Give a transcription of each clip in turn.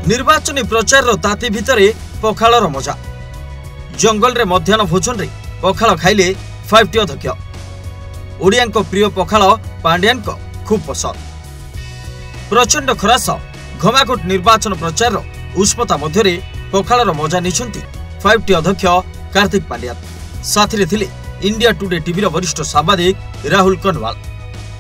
निर्वाचनी प्रचार ताती भितर पखालर मजा जंगल रे मध्याह्न भोजन रे पखाल खाइले 5टी अध्यक्ष ओडिया प्रिय पखाल पांड्यान खूब पसंद प्रचंड खरा घमाघोट निर्वाचन प्रचार उष्मता मध्य पखालर मजा नहीं 5टी अध्यक्ष कार्तिक पांड्यान साथी थिले इंडिया टुडे टीवी वरिष्ठ सांबादिक राहुल कनवाल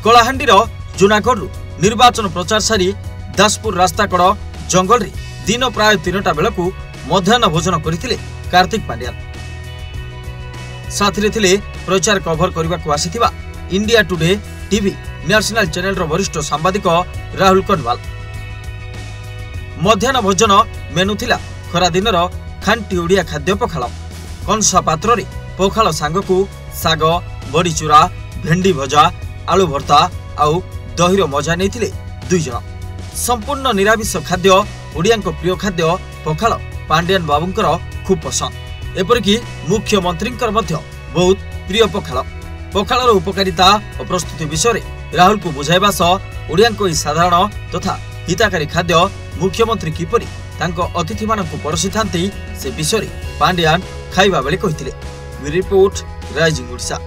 कलाहांडीर जूनागढ़ निर्वाचन प्रचार सारी दासपुर रास्ताकड़ जंगल रे दिन प्राय 3टा बेलू मध्याह्न भोजन करथिले कार्तिक पांड्यान साथी थिले प्रचार कभर करने को आसीथिबा India Today TV national channel रो वरिष्ठ सांबादिक राहुल कनवाल मध्याह्न भोजन मेनू थिला खरा दिनर खांटी ओडिया खाद्य पखाल कंसा पात्र रे पखाल सांगकू साग बड़ीचूरा भेंडी भजा आलू भर्ता आउ दहीर मजा नहीं दुई जन संपूर्ण निरामिष खाद्य ओडिया प्रिय खाद्य पखाल पांड्यान बाबूंकर खूब पसंद एपरिकी मुख्यमंत्री बहुत प्रिय पखाल पखालर उपकारिता और प्रस्तुति विषय राहुल को बुझाइबा सह ओडिया साधारण तथा हितकारी खाद्य मुख्यमंत्री किपरि तांको अतिथि मानकु परसी थांती से विषय पांड्यान खाइबा बेले कहिथिले। Report rising Odisha.